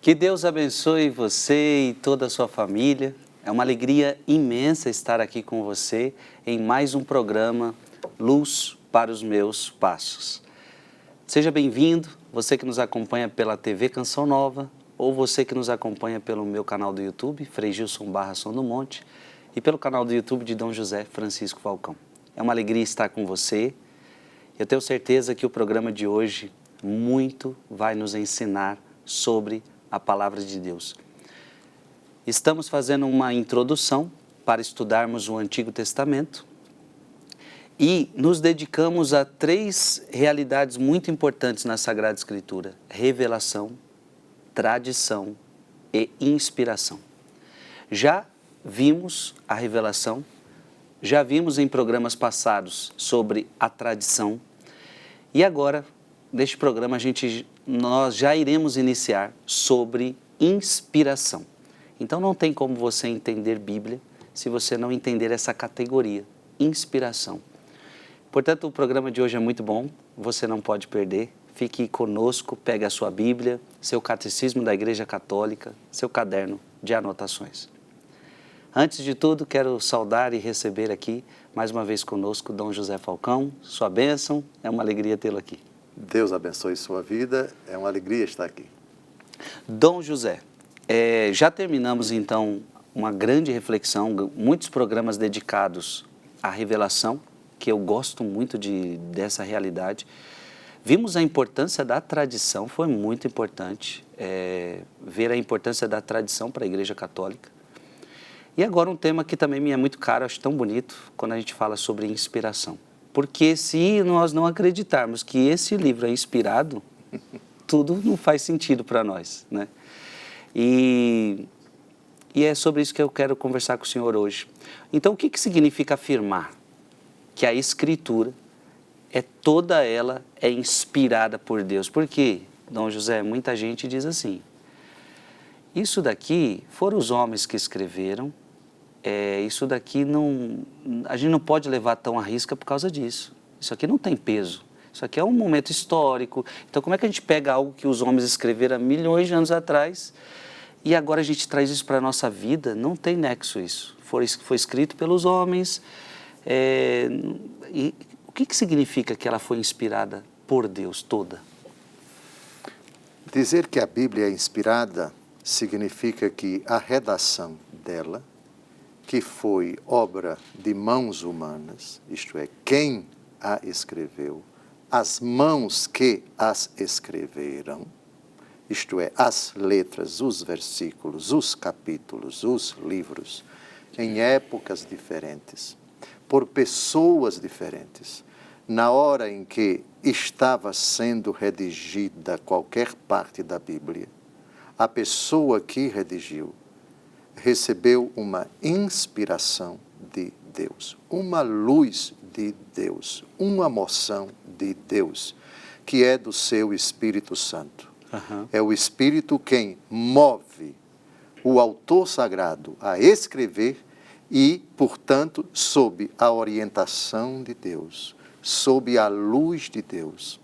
Que Deus abençoe você e toda a sua família. É uma alegria imensa estar aqui com você em mais um programa Luz para os Meus Passos. Seja bem-vindo, você que nos acompanha pela TV Canção Nova ou você que nos acompanha pelo meu canal do YouTube, Frei Gilson Barra Som do Monte, e pelo canal do YouTube de Dom José Francisco Falcão. É uma alegria estar com você. Eu tenho certeza que o programa de hoje muito vai nos ensinar sobre a Palavra de Deus. Estamos fazendo uma introdução para estudarmos o Antigo Testamento e nos dedicamos a 3 realidades muito importantes na Sagrada Escritura: revelação, tradição e inspiração. Já vimos a revelação, já vimos em programas passados sobre a tradição e agora, neste programa, nós já iremos iniciar sobre inspiração. Então não tem como você entender Bíblia se você não entender essa categoria, inspiração. Portanto, o programa de hoje é muito bom, você não pode perder. Fique conosco, pegue a sua Bíblia, seu catecismo da Igreja Católica, seu caderno de anotações. Antes de tudo, quero saudar e receber aqui, mais uma vez conosco, Dom José Falcão. Sua bênção, é uma alegria tê-lo aqui. Deus abençoe sua vida, é uma alegria estar aqui. Dom José, já terminamos então uma grande reflexão, muitos programas dedicados à revelação, que eu gosto muito dessa realidade. Vimos a importância da tradição, foi muito importante ver a importância da tradição para a Igreja Católica. E agora um tema que também me é muito caro, acho tão bonito, quando a gente fala sobre inspiração. Porque se nós não acreditarmos que esse livro é inspirado, tudo não faz sentido para nós, né? E é sobre isso que eu quero conversar com o senhor hoje. Então, o que significa afirmar que a Escritura toda ela é inspirada por Deus? Porque, Dom José, muita gente diz assim, isso daqui foram os homens que escreveram, isso daqui a gente não pode levar tão à risca por causa disso. Isso aqui não tem peso. Isso aqui é um momento histórico. Então, como é que a gente pega algo que os homens escreveram há milhões de anos atrás e agora a gente traz isso para a nossa vida? Não tem nexo isso. Foi escrito pelos homens. E o que significa que ela foi inspirada por Deus toda? Dizer que a Bíblia é inspirada significa que a redação dela, que foi obra de mãos humanas, isto é, quem a escreveu, as mãos que as escreveram, isto é, as letras, os versículos, os capítulos, os livros, em épocas diferentes, por pessoas diferentes, na hora em que estava sendo redigida qualquer parte da Bíblia, a pessoa que redigiu recebeu uma inspiração de Deus, uma luz de Deus, uma moção de Deus, que é do seu Espírito Santo. Uhum. É o Espírito quem move o autor sagrado a escrever e, portanto, sob a orientação de Deus, sob a luz de Deus,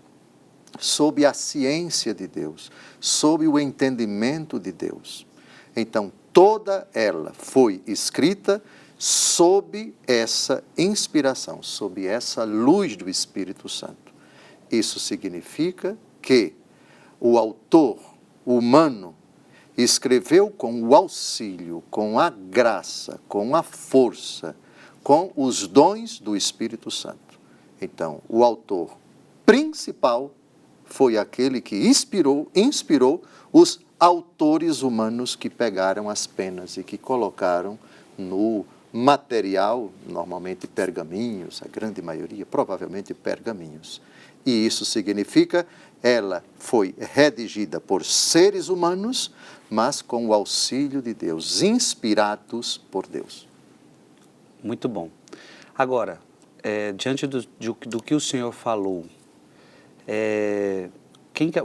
sob a ciência de Deus, sob o entendimento de Deus. Então, toda ela foi escrita sob essa inspiração, sob essa luz do Espírito Santo. Isso significa que o autor humano escreveu com o auxílio, com a graça, com a força, com os dons do Espírito Santo. Então, o autor principal foi aquele que inspirou os autores humanos que pegaram as penas e que colocaram no material, normalmente pergaminhos, a grande maioria, provavelmente pergaminhos. E isso significa, ela foi redigida por seres humanos, mas com o auxílio de Deus, inspirados por Deus. Muito bom. Agora, diante do que o senhor falou,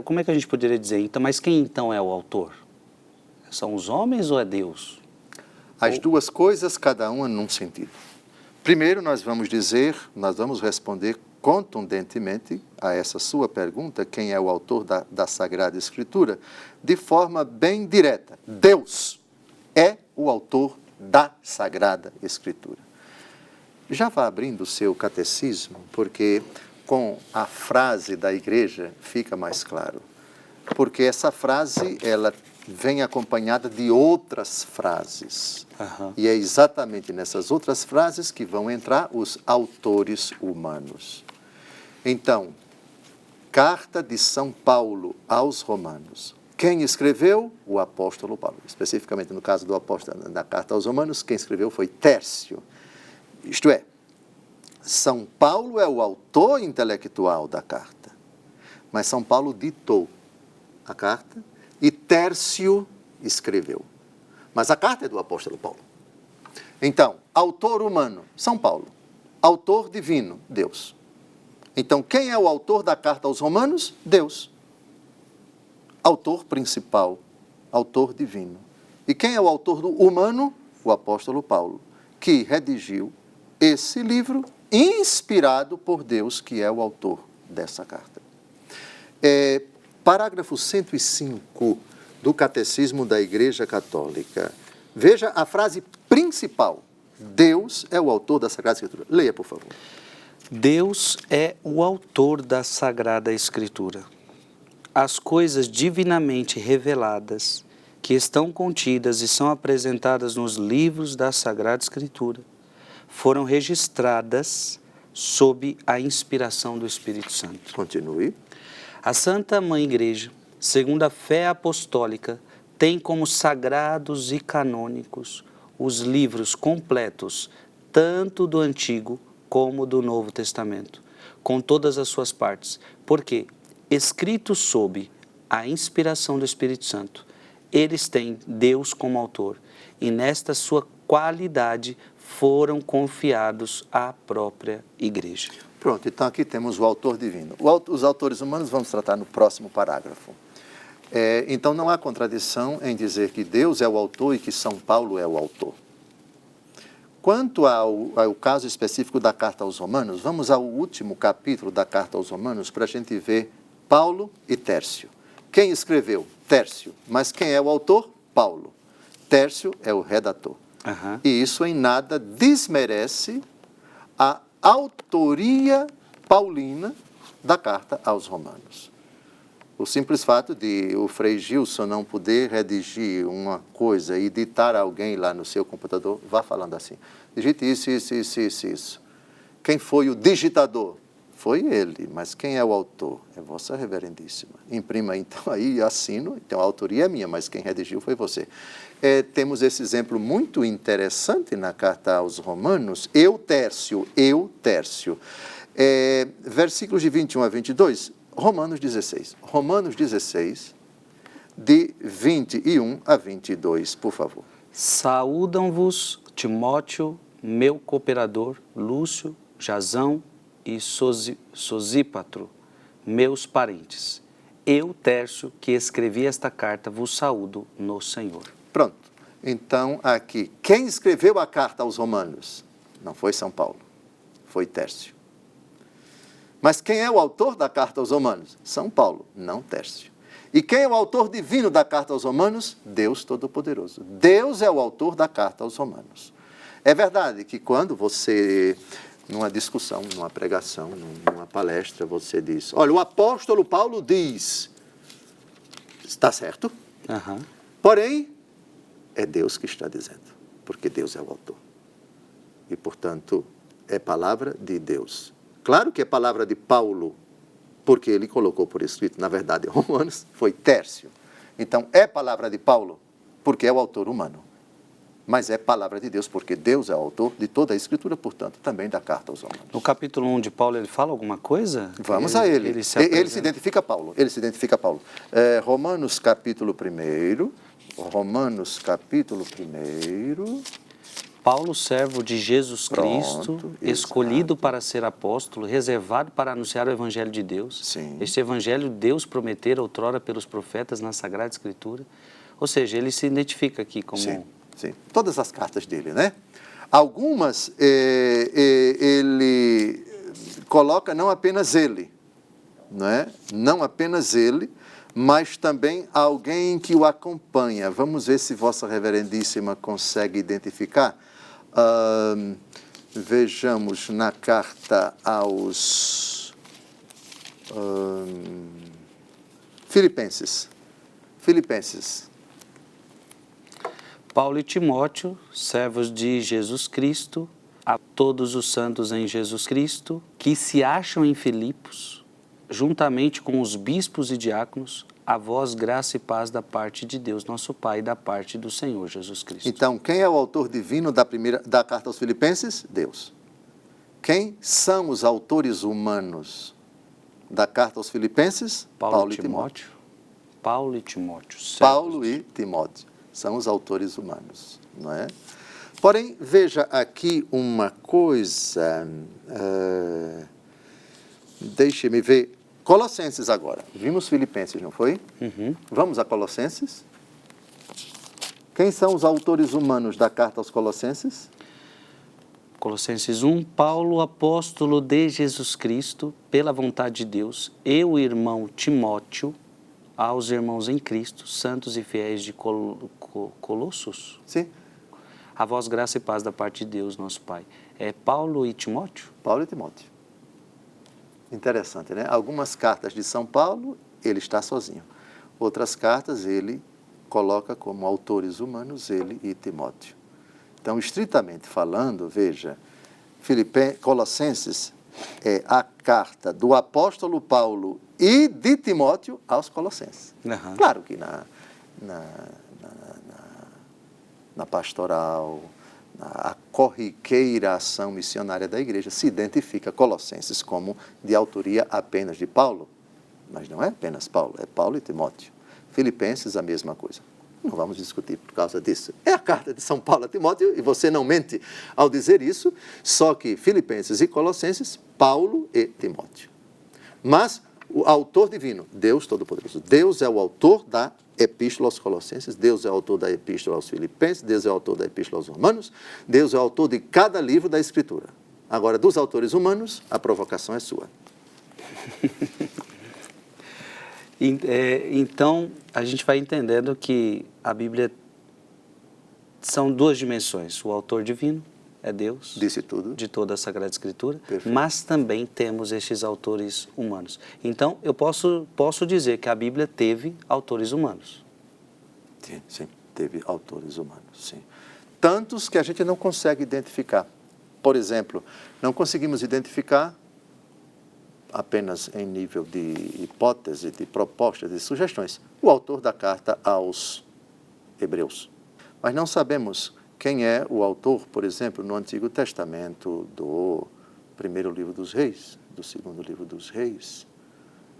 como é que a gente poderia dizer, então, mas quem então é o autor? São os homens ou é Deus? As duas coisas, cada uma num sentido. Primeiro nós vamos responder contundentemente a essa sua pergunta, quem é o autor da Sagrada Escritura, de forma bem direta. Deus é o autor da Sagrada Escritura. Já vá abrindo o seu catecismo, porque com a frase da igreja fica mais claro. Porque essa frase, ela vem acompanhada de outras frases. E é exatamente nessas outras frases que vão entrar os autores humanos. Então, carta de São Paulo aos Romanos. Quem escreveu? O apóstolo Paulo. Especificamente no caso do apóstolo, da carta aos Romanos, quem escreveu foi Tércio. Isto é, São Paulo é o autor intelectual da carta, mas São Paulo ditou a carta e Tércio escreveu. Mas a carta é do apóstolo Paulo. Então, autor humano, São Paulo. Autor divino, Deus. Então, quem é o autor da carta aos Romanos? Deus. Autor principal, autor divino. E quem é o autor do humano? O apóstolo Paulo, que redigiu esse livro inspirado por Deus, que é o autor dessa carta. Parágrafo 105 do Catecismo da Igreja Católica. Veja a frase principal. Deus é o autor da Sagrada Escritura. Leia, por favor. Deus é o autor da Sagrada Escritura. As coisas divinamente reveladas, que estão contidas e são apresentadas nos livros da Sagrada Escritura, foram registradas sob a inspiração do Espírito Santo. Continue. A Santa Mãe Igreja, segundo a fé apostólica, tem como sagrados e canônicos os livros completos, tanto do Antigo como do Novo Testamento, com todas as suas partes, porque, escritos sob a inspiração do Espírito Santo, eles têm Deus como autor, e nesta sua qualidade foram confiados à própria Igreja. Pronto, então aqui temos o autor divino. Os autores humanos vamos tratar no próximo parágrafo. Então não há contradição em dizer que Deus é o autor e que São Paulo é o autor. Quanto ao caso específico da carta aos Romanos, vamos ao último capítulo da carta aos Romanos para a gente ver Paulo e Tércio. Quem escreveu? Tércio. Mas quem é o autor? Paulo. Tércio é o redator. E isso em nada desmerece a autoria paulina da carta aos Romanos. O simples fato de o Frei Gilson não poder redigir uma coisa e ditar a alguém lá no seu computador, vá falando assim, digite isso. Quem foi o digitador? Foi ele, mas quem é o autor? É Vossa Reverendíssima. Imprima então aí, assino, então a autoria é minha, mas quem redigiu foi você. Temos esse exemplo muito interessante na carta aos Romanos, eu, Tércio. Versículos de 21 a 22, Romanos 16, de 21 a 22, por favor. Saúdam-vos, Timóteo, meu cooperador, Lúcio, Jasão e Sosípatro, meus parentes. Eu, Tércio, que escrevi esta carta, vos saúdo no Senhor. Pronto. Então, aqui, quem escreveu a carta aos Romanos? Não foi São Paulo, foi Tércio. Mas quem é o autor da carta aos Romanos? São Paulo, não Tércio. E quem é o autor divino da carta aos Romanos? Deus Todo-Poderoso. Deus é o autor da carta aos Romanos. É verdade que quando você, numa discussão, numa pregação, numa palestra, você diz, olha, o apóstolo Paulo diz, está certo? Porém, é Deus que está dizendo, porque Deus é o autor. E, portanto, é palavra de Deus. Claro que é palavra de Paulo, porque ele colocou por escrito, na verdade, Romanos, foi Tércio. Então, é palavra de Paulo, porque é o autor humano. Mas é palavra de Deus, porque Deus é o autor de toda a Escritura, portanto, também da carta aos Romanos. No capítulo 1 de Paulo, ele fala alguma coisa? Vamos a ele. Ele se identifica Paulo. Romanos capítulo 1. Paulo, servo de Jesus Cristo, Pronto, escolhido para ser apóstolo, reservado para anunciar o Evangelho de Deus. Sim. Este Evangelho Deus prometera outrora pelos profetas na Sagrada Escritura. Ou seja, ele se identifica aqui como... Sim. Todas as cartas dele, né? Algumas ele coloca não apenas ele, não é? Não apenas ele, mas também alguém que o acompanha. Vamos ver se Vossa Reverendíssima consegue identificar. Vejamos na carta aos Filipenses. Paulo e Timóteo, servos de Jesus Cristo, a todos os santos em Jesus Cristo, que se acham em Filipos, juntamente com os bispos e diáconos, a vós graça e paz da parte de Deus, nosso Pai, e da parte do Senhor Jesus Cristo. Então, quem é o autor divino da carta aos Filipenses? Deus. Quem são os autores humanos da carta aos Filipenses? Paulo e Timóteo. Paulo e Timóteo. Paulo e Timóteo são os autores humanos, não é? Porém, veja aqui uma coisa, deixe-me ver, Colossenses agora. Vimos Filipenses, não foi? Uhum. Vamos a Colossenses. Quem são os autores humanos da carta aos Colossenses? Colossenses 1, Paulo, apóstolo de Jesus Cristo, pela vontade de Deus, e o irmão Timóteo, aos irmãos em Cristo, santos e fiéis de Colossos. Sim. A vós graça e paz da parte de Deus, nosso Pai. É Paulo e Timóteo? Paulo e Timóteo. Interessante, né? Algumas cartas de São Paulo, ele está sozinho. Outras cartas, ele coloca como autores humanos, ele e Timóteo. Então, estritamente falando, veja, Colossenses é a carta do apóstolo Paulo e de Timóteo aos Colossenses. Uhum. Claro que na pastoral, na corriqueira ação missionária da igreja, se identifica Colossenses como de autoria apenas de Paulo, mas não é apenas Paulo, é Paulo e Timóteo. Filipenses, a mesma coisa. Não vamos discutir por causa disso. É a carta de São Paulo a Timóteo, e você não mente ao dizer isso, só que Filipenses e Colossenses, Paulo e Timóteo. Mas o autor divino, Deus Todo-Poderoso. Deus é o autor da Epístola aos Colossenses, Deus é o autor da Epístola aos Filipenses, Deus é o autor da Epístola aos Romanos, Deus é o autor de cada livro da Escritura. Agora, dos autores humanos, a provocação é sua. Então, a gente vai entendendo que a Bíblia são duas dimensões. O autor divino é Deus, Disse tudo. de toda a Sagrada Escritura, Perfeito. mas também temos estes autores humanos. Então, eu posso dizer que a Bíblia teve autores humanos. Sim, teve autores humanos, sim. Tantos que a gente não consegue identificar. Por exemplo, não conseguimos identificar apenas em nível de hipótese, de propostas, de sugestões, o autor da carta aos Hebreus. Mas não sabemos quem é o autor, por exemplo, no Antigo Testamento do primeiro livro dos Reis, do segundo livro dos Reis.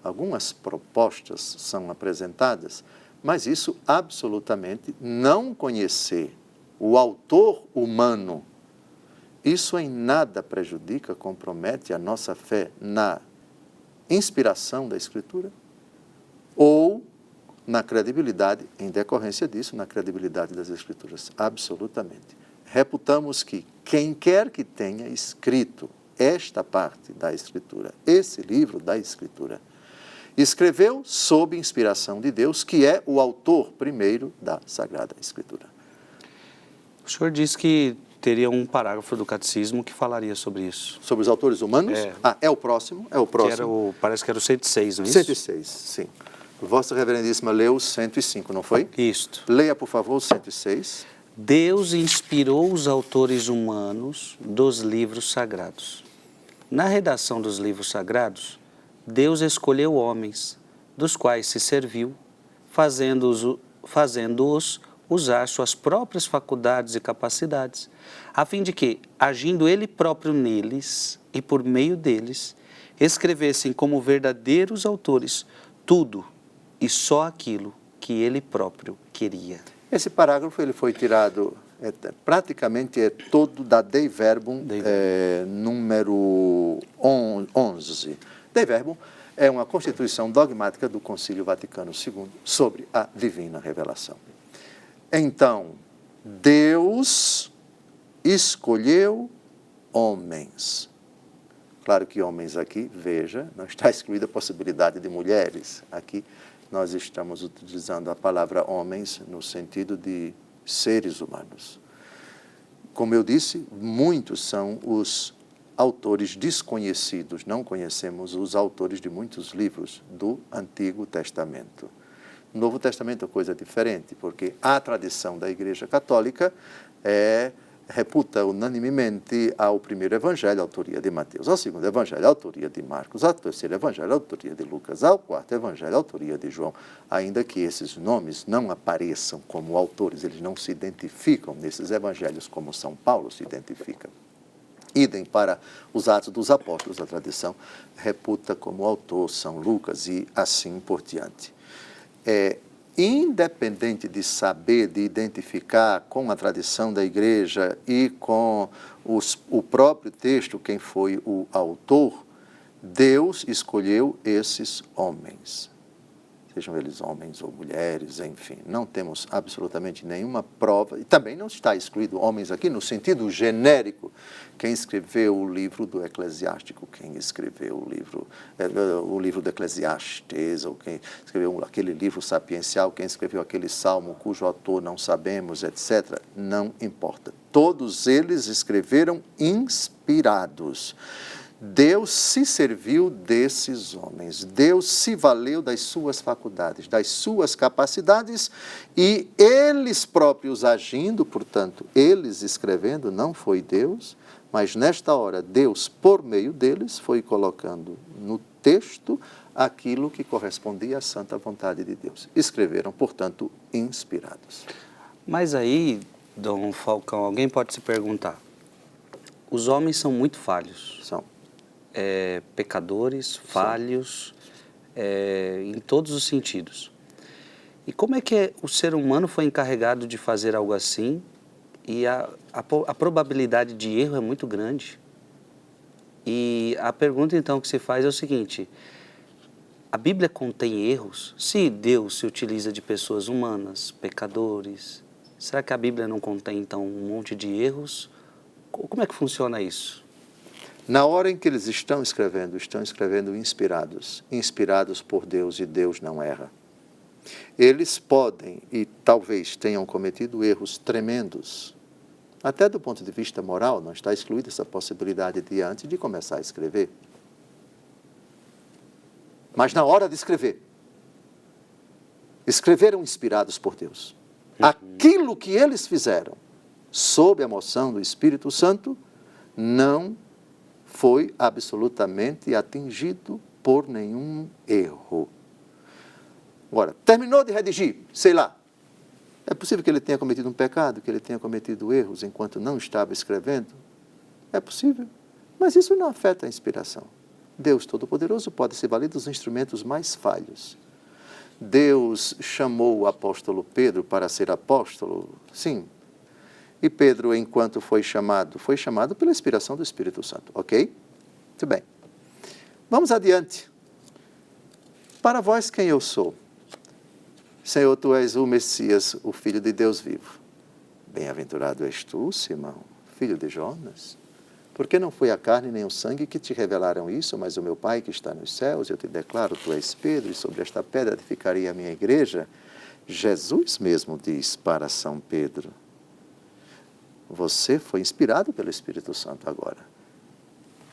Algumas propostas são apresentadas, mas isso absolutamente não conhecer o autor humano, isso em nada prejudica, compromete a nossa fé na inspiração da Escritura ou na credibilidade, em decorrência disso, na credibilidade das Escrituras. Absolutamente. Reputamos que quem quer que tenha escrito esta parte da Escritura, esse livro da Escritura, escreveu sob inspiração de Deus, que é o autor primeiro da Sagrada Escritura. O senhor disse que teria um parágrafo do catecismo que falaria sobre isso. Sobre os autores humanos? É o próximo. Parece que era o 106, não é isso? 106, sim. Vossa Reverendíssima leu o 105, não foi? Isto. Leia, por favor, o 106. Deus inspirou os autores humanos dos livros sagrados. Na redação dos livros sagrados, Deus escolheu homens, dos quais se serviu, fazendo-os usar suas próprias faculdades e capacidades, a fim de que, agindo Ele próprio neles e por meio deles, escrevessem como verdadeiros autores tudo e só aquilo que Ele próprio queria. Esse parágrafo ele foi tirado, praticamente é todo da Dei Verbum, número 11. Dei Verbum é uma constituição dogmática do Concílio Vaticano II sobre a divina revelação. Então, Deus escolheu homens Claro que homens aqui, veja, não está excluída a possibilidade de mulheres. Aqui nós estamos utilizando a palavra homens no sentido de seres humanos. Como eu disse, muitos são os autores desconhecidos, não conhecemos os autores de muitos livros do Antigo Testamento. No Novo Testamento é coisa diferente, porque a tradição da Igreja Católica reputa unanimemente ao primeiro evangelho a autoria de Mateus, ao segundo evangelho a autoria de Marcos, ao terceiro evangelho a autoria de Lucas, ao quarto evangelho a autoria de João, ainda que esses nomes não apareçam como autores, eles não se identificam nesses evangelhos como São Paulo se identifica. Idem para os Atos dos Apóstolos, a tradição reputa como autor São Lucas e assim por diante. Independente de saber, de identificar com a tradição da igreja e com o próprio texto, quem foi o autor, Deus escolheu esses homens. Sejam eles homens ou mulheres, enfim, não temos absolutamente nenhuma prova, e também não está excluído homens aqui no sentido genérico. Quem escreveu o livro do Eclesiástico, quem escreveu o livro do Eclesiastes, ou quem escreveu aquele livro sapiencial, quem escreveu aquele salmo cujo autor não sabemos, etc., não importa. Todos eles escreveram inspirados. Deus se serviu desses homens, Deus se valeu das suas faculdades, das suas capacidades e eles próprios agindo, portanto, eles escrevendo, não foi Deus, mas nesta hora Deus, por meio deles, foi colocando no texto aquilo que correspondia à santa vontade de Deus. Escreveram, portanto, inspirados. Mas aí, Dom Falcão, alguém pode se perguntar, os homens são muito falhos. São. Pecadores, falhos, em todos os sentidos. E como é que o ser humano foi encarregado de fazer algo assim e a probabilidade de erro é muito grande? E a pergunta então que se faz é o seguinte, a Bíblia contém erros? Se Deus se utiliza de pessoas humanas, pecadores, será que a Bíblia não contém então um monte de erros? Como é que funciona isso? Na hora em que eles estão escrevendo inspirados por Deus, e Deus não erra. Eles podem e talvez tenham cometido erros tremendos, até do ponto de vista moral, não está excluída essa possibilidade de antes de começar a escrever. Mas na hora de escrever, escreveram inspirados por Deus. Aquilo que eles fizeram, sob a moção do Espírito Santo, não foi absolutamente atingido por nenhum erro. Agora, terminou de redigir, sei lá, é possível que ele tenha cometido um pecado, que ele tenha cometido erros enquanto não estava escrevendo? É possível, mas isso não afeta a inspiração. Deus Todo-Poderoso pode se valer dos instrumentos mais falhos. Deus chamou o apóstolo Pedro para ser apóstolo? Sim. E Pedro, enquanto foi chamado pela inspiração do Espírito Santo, ok? Muito bem. Vamos adiante. Para vós, quem eu sou? Senhor, tu és o Messias, o Filho de Deus vivo. Bem-aventurado és tu, Simão, filho de Jonas. Porque não foi a carne nem o sangue que te revelaram isso, mas o meu Pai que está nos céus. Eu te declaro, tu és Pedro, e sobre esta pedra edificarei a minha igreja. Jesus mesmo diz para São Pedro, você foi inspirado pelo Espírito Santo agora.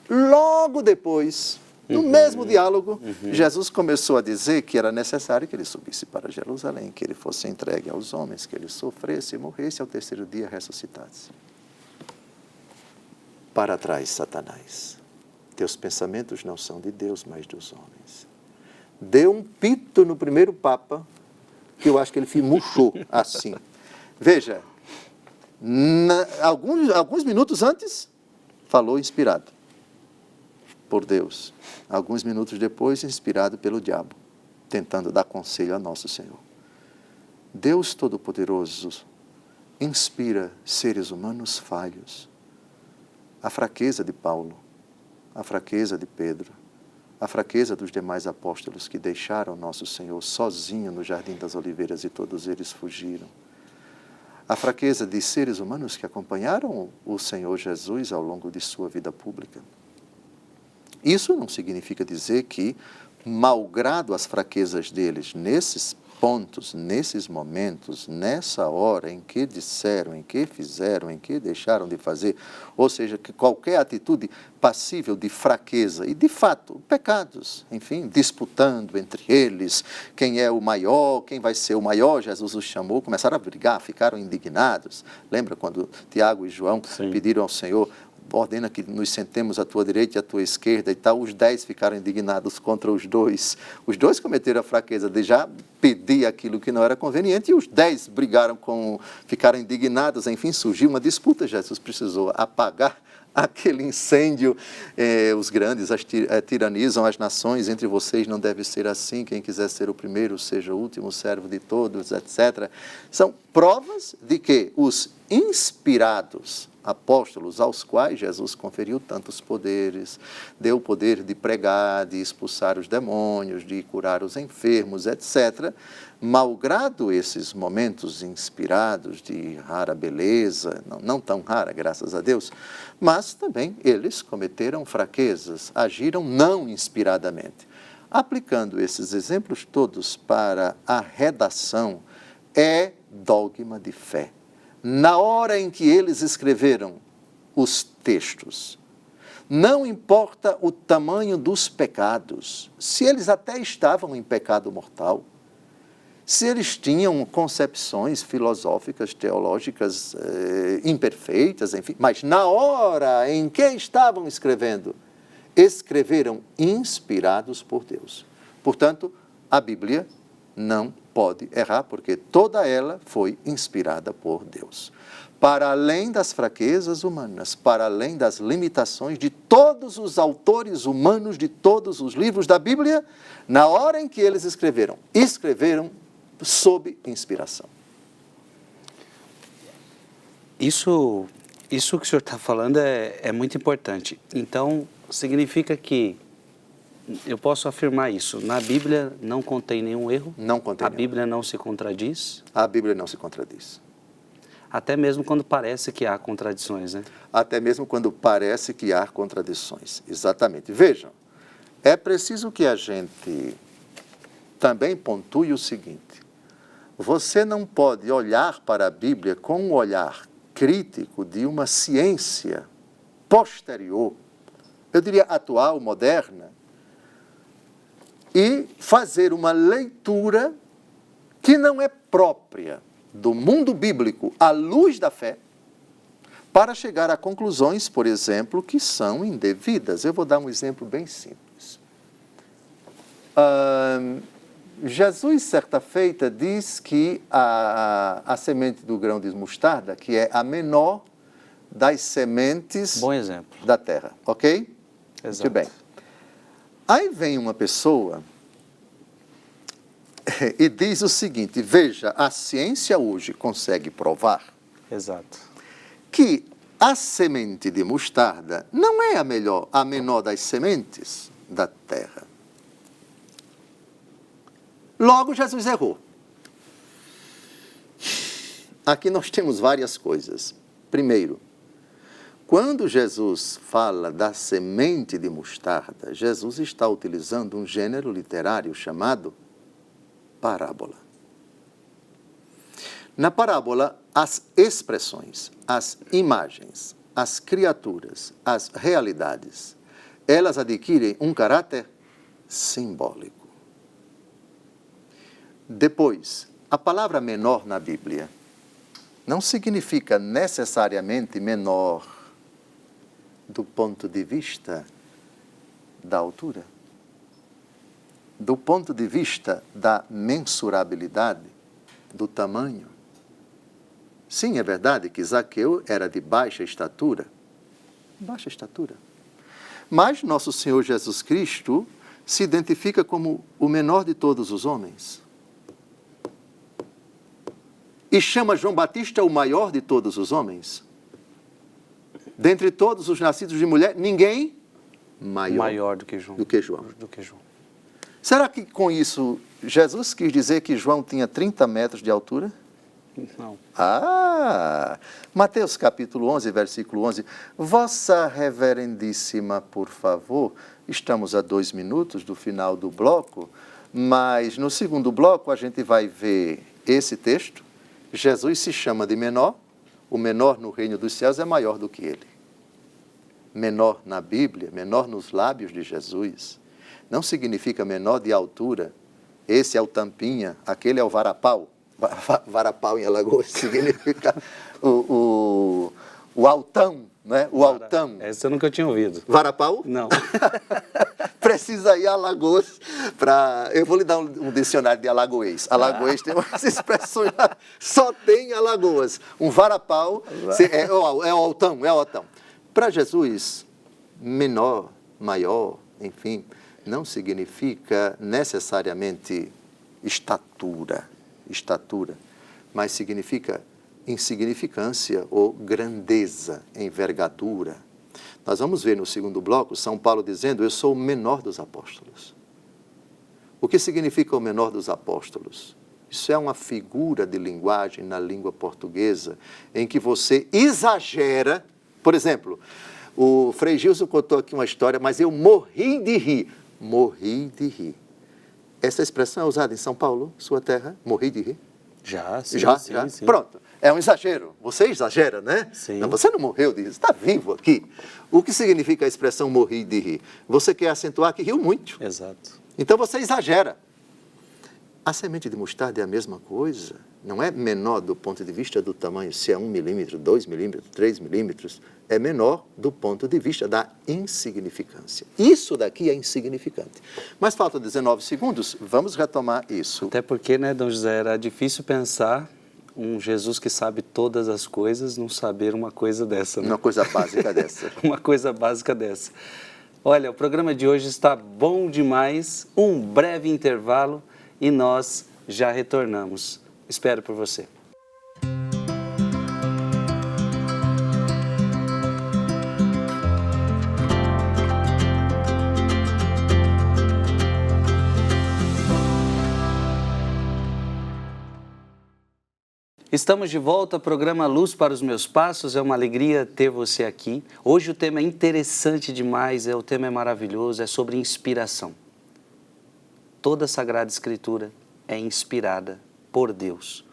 Logo depois, no mesmo diálogo, Jesus começou a dizer que era necessário que ele subisse para Jerusalém, que ele fosse entregue aos homens, que ele sofresse e morresse, ao terceiro dia ressuscitasse. Para trás, Satanás. Teus pensamentos não são de Deus, mas dos homens. Deu um pito no primeiro Papa, que eu acho que ele murchou assim. Veja, alguns minutos antes, falou inspirado por Deus. Alguns minutos depois, inspirado pelo diabo, tentando dar conselho a nosso Senhor. Deus Todo-Poderoso inspira seres humanos falhos. A fraqueza de Paulo, a fraqueza de Pedro, a fraqueza dos demais apóstolos que deixaram nosso Senhor sozinho no Jardim das Oliveiras e todos eles fugiram. A fraqueza de seres humanos que acompanharam o Senhor Jesus ao longo de sua vida pública. Isso não significa dizer que, malgrado as fraquezas deles, nesses pontos, nesses momentos, nessa hora em que disseram, em que fizeram, em que deixaram de fazer, ou seja, que qualquer atitude passível de fraqueza e, de fato, pecados, enfim, disputando entre eles quem é o maior, quem vai ser o maior, Jesus os chamou, começaram a brigar, ficaram indignados. Lembra quando Tiago e João pediram ao Senhor: ordena que nos sentemos à tua direita e à tua esquerda e tal. Os 10 ficaram indignados contra os dois. Os dois cometeram a fraqueza de já pedir aquilo que não era conveniente e os 10 ficaram indignados. Enfim, surgiu uma disputa. Jesus precisou apagar aquele incêndio. Os grandes tiranizam as nações, entre vocês não deve ser assim. Quem quiser ser o primeiro, seja o último, servo de todos, etc. São provas de que os inspirados apóstolos, aos quais Jesus conferiu tantos poderes, deu o poder de pregar, de expulsar os demônios, de curar os enfermos, etc., malgrado esses momentos inspirados de rara beleza, não tão rara, graças a Deus, mas também eles cometeram fraquezas, agiram não inspiradamente. Aplicando esses exemplos todos para a redação, é dogma de fé. Na hora em que eles escreveram os textos, não importa o tamanho dos pecados, se eles até estavam em pecado mortal, se eles tinham concepções filosóficas, teológicas imperfeitas, enfim, mas na hora em que estavam escrevendo, escreveram inspirados por Deus. Portanto, a Bíblia não pode errar, porque toda ela foi inspirada por Deus. Para além das fraquezas humanas, para além das limitações de todos os autores humanos de todos os livros da Bíblia, na hora em que eles escreveram sob inspiração. Isso que o senhor está falando é muito importante. Então, significa que eu posso afirmar isso. Na Bíblia não contém nenhum erro? Não contém nenhum. A Bíblia não se contradiz? A Bíblia não se contradiz. Até mesmo quando parece que há contradições, né? Até mesmo quando parece que há contradições. Exatamente. Vejam, é preciso que a gente também pontue o seguinte: você não pode olhar para a Bíblia com um olhar crítico de uma ciência posterior, eu diria atual, moderna, e fazer uma leitura que não é própria do mundo bíblico à luz da fé, para chegar a conclusões, por exemplo, que são indevidas. Eu vou dar um exemplo bem simples. Jesus, certa feita, diz que a semente do grão de mostarda, que é a menor das sementes Bom exemplo. da terra, ok? Exato. Muito bem. Aí vem uma pessoa e diz o seguinte: veja, a ciência hoje consegue provar Exato. que a semente de mostarda não é a menor das sementes da terra. Logo, Jesus errou. Aqui nós temos várias coisas. Primeiro, quando Jesus fala da semente de mostarda, Jesus está utilizando um gênero literário chamado parábola. Na parábola, as expressões, as imagens, as criaturas, as realidades, elas adquirem um caráter simbólico. Depois, a palavra menor na Bíblia não significa necessariamente menor do ponto de vista da altura, do ponto de vista da mensurabilidade, do tamanho. Sim, é verdade que Zaqueu era de baixa estatura, mas nosso Senhor Jesus Cristo se identifica como o menor de todos os homens. E chama João Batista o maior de todos os homens. Dentre todos os nascidos de mulher, ninguém maior do que João. Do que João. Será que com isso Jesus quis dizer que João tinha 30 metros de altura? Não. Mateus capítulo 11, versículo 11. Vossa reverendíssima, por favor. Estamos a 2 minutos do final do bloco, mas no segundo bloco a gente vai ver esse texto. Jesus se chama de menor, o menor no reino dos céus é maior do que ele. Menor na Bíblia, menor nos lábios de Jesus, não significa menor de altura. Esse é o tampinha, aquele é o varapau. Varapau em Alagoas significa o altão, né? O altão. Essa eu nunca tinha ouvido. Varapau? Não. Precisa ir a Alagoas para... Eu vou lhe dar um dicionário de alagoês. Alagoês tem umas expressões, só tem Alagoas. Um varapau é o altão, é o altão. Para Jesus, menor, maior, enfim, não significa necessariamente estatura, mas significa insignificância ou grandeza, envergadura. Nós vamos ver no segundo bloco São Paulo dizendo: eu sou o menor dos apóstolos. O que significa o menor dos apóstolos? Isso é uma figura de linguagem na língua portuguesa em que você exagera. Por exemplo, o Frei Gilson contou aqui uma história, mas eu morri de rir. Morri de rir. Essa expressão é usada em São Paulo, sua terra? Morri de rir? Já. Sim. Pronto. É um exagero. Você exagera, né? Sim. Não, você não morreu de rir, você está vivo aqui. O que significa a expressão morri de rir? Você quer acentuar que riu muito. Exato. Então você exagera. A semente de mostarda é a mesma coisa. Não é menor do ponto de vista do tamanho, se é 1 milímetro, 2 milímetros, 3 milímetros. É menor do ponto de vista da insignificância. Isso daqui é insignificante. Mas faltam 19 segundos, vamos retomar isso. Até porque, né, Dom José, era difícil pensar um Jesus que sabe todas as coisas, não saber uma coisa dessa, né? Uma coisa básica dessa. Uma coisa básica dessa. Olha, o programa de hoje está bom demais. Um breve intervalo e nós já retornamos. Espero por você. Estamos de volta ao programa Luz para os Meus Passos. É uma alegria ter você aqui. Hoje o tema é interessante demais, o tema é maravilhoso, é sobre inspiração. Toda a Sagrada Escritura é inspirada por Deus.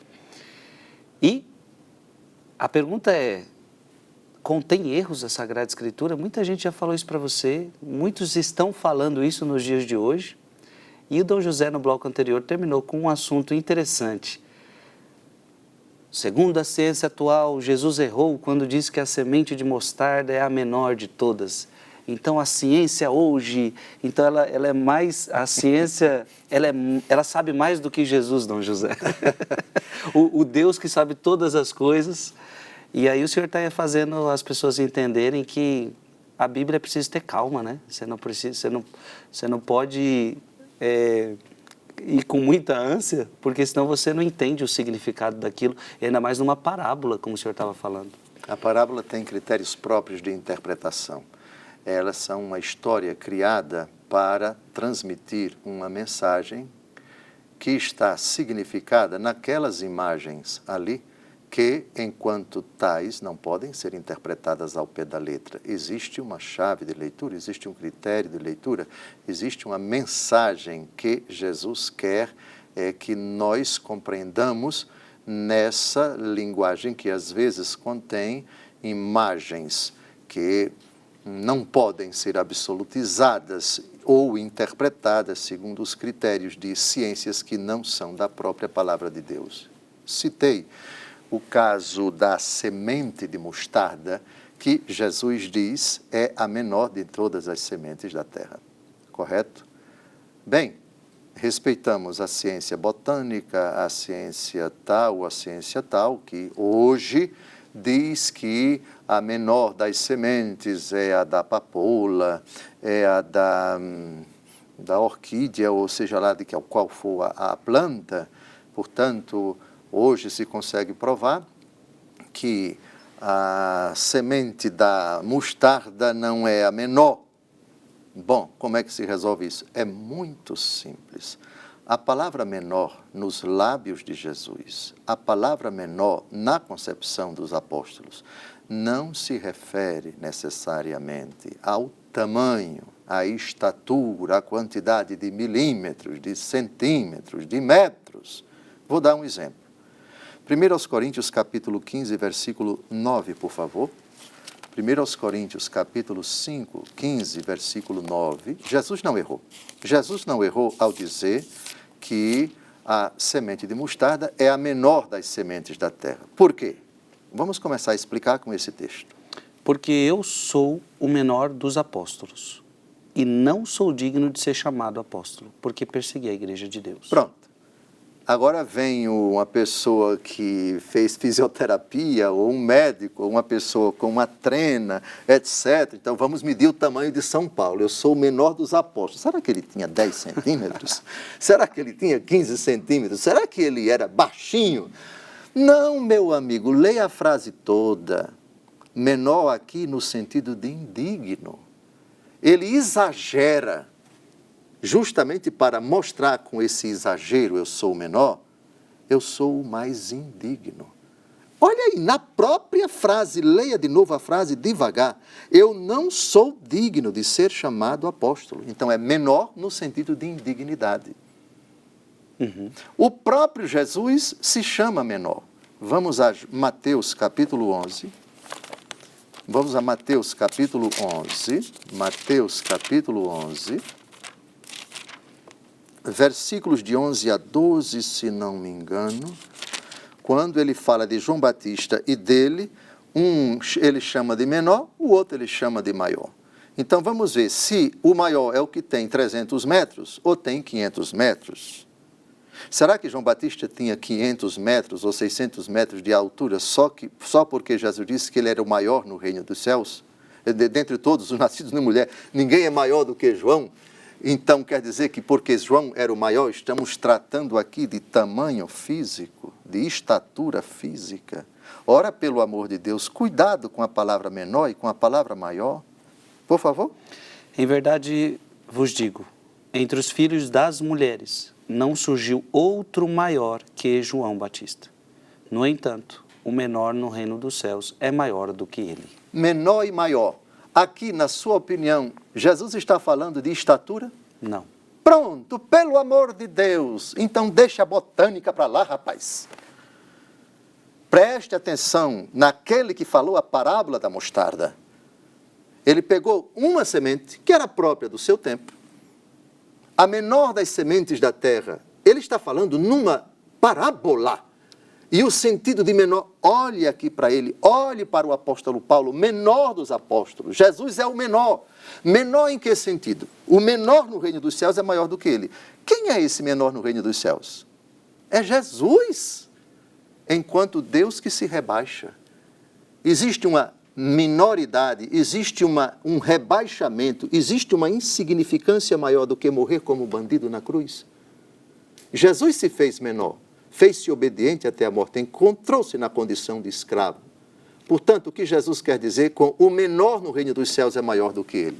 E a pergunta é, contém erros a Sagrada Escritura? Muita gente já falou isso para você, muitos estão falando isso nos dias de hoje. E o Dom José, no bloco anterior, terminou com um assunto interessante. Segundo a ciência atual, Jesus errou quando disse que a semente de mostarda é a menor de todas. Então a ciência hoje, então ela é mais, a ciência, ela sabe mais do que Jesus, Dom José. o Deus que sabe todas as coisas. E aí o senhor está fazendo as pessoas entenderem que a Bíblia precisa ter calma, né? Você não pode ir com muita ânsia, porque senão você não entende o significado daquilo, ainda mais numa parábola, como o senhor estava falando. A parábola tem critérios próprios de interpretação. Elas são uma história criada para transmitir uma mensagem que está significada naquelas imagens ali, que, enquanto tais, não podem ser interpretadas ao pé da letra. Existe uma chave de leitura, existe um critério de leitura, existe uma mensagem que Jesus quer que nós compreendamos nessa linguagem que, às vezes, contém imagens que não podem ser absolutizadas ou interpretadas segundo os critérios de ciências que não são da própria palavra de Deus. Citei o caso da semente de mostarda, que Jesus diz é a menor de todas as sementes da terra. Correto? Bem, respeitamos a ciência botânica, a ciência tal, que hoje diz que a menor das sementes é a da papoula, é a da orquídea, ou seja lá de qual for a planta. Portanto, hoje se consegue provar que a semente da mostarda não é a menor. Bom, como é que se resolve isso? É muito simples. A palavra menor nos lábios de Jesus, a palavra menor na concepção dos apóstolos, não se refere necessariamente ao tamanho, a estatura, a quantidade de milímetros, de centímetros, de metros. Vou dar um exemplo. 1 Coríntios capítulo 15, versículo 9, por favor. 1 Coríntios capítulo 5, 15, versículo 9. Jesus não errou. Jesus não errou ao dizer que a semente de mostarda é a menor das sementes da terra. Por quê? Vamos começar a explicar com esse texto. Porque eu sou o menor dos apóstolos e não sou digno de ser chamado apóstolo, porque persegui a igreja de Deus. Pronto. Agora vem uma pessoa que fez fisioterapia, ou um médico, ou uma pessoa com uma trena, etc. Então vamos medir o tamanho de São Paulo. Eu sou o menor dos apóstolos. Será que ele tinha 10 centímetros? Será que ele tinha 15 centímetros? Será que ele era baixinho? Não, meu amigo, leia a frase toda. Menor aqui no sentido de indigno. Ele exagera. Justamente para mostrar com esse exagero, eu sou o menor, eu sou o mais indigno. Olha aí, na própria frase, leia de novo a frase devagar. Eu não sou digno de ser chamado apóstolo. Então é menor no sentido de indignidade. O próprio Jesus se chama menor. Vamos a Mateus capítulo 11. Vamos a Mateus capítulo 11. Mateus capítulo 11. Versículos de 11 a 12, se não me engano, quando ele fala de João Batista e dele, um ele chama de menor, o outro ele chama de maior. Então vamos ver se o maior é o que tem 300 metros ou tem 500 metros. Será que João Batista tinha 500 metros ou 600 metros de altura só porque Jesus disse que ele era o maior no reino dos céus? Dentre todos os nascidos de mulher, ninguém é maior do que João. Então, quer dizer que porque João era o maior, estamos tratando aqui de tamanho físico, de estatura física. Ora, pelo amor de Deus, cuidado com a palavra menor e com a palavra maior. Por favor. Em verdade vos digo, entre os filhos das mulheres não surgiu outro maior que João Batista. No entanto, o menor no reino dos céus é maior do que ele. Menor e maior. Aqui, na sua opinião, Jesus está falando de estatura? Não. Pronto, pelo amor de Deus. Então deixa a botânica para lá, rapaz. Preste atenção naquele que falou a parábola da mostarda. Ele pegou uma semente que era própria do seu tempo, a menor das sementes da terra. Ele está falando numa parábola. E o sentido de menor, olhe aqui para ele, olhe para o apóstolo Paulo, menor dos apóstolos. Jesus é o menor. Menor em que sentido? O menor no reino dos céus é maior do que ele. Quem é esse menor no reino dos céus? É Jesus. Enquanto Deus que se rebaixa. Existe uma minoridade, existe um rebaixamento, existe uma insignificância maior do que morrer como bandido na cruz. Jesus se fez menor. Fez-se obediente até a morte, encontrou-se na condição de escravo. Portanto, o que Jesus quer dizer com o menor no reino dos céus é maior do que ele?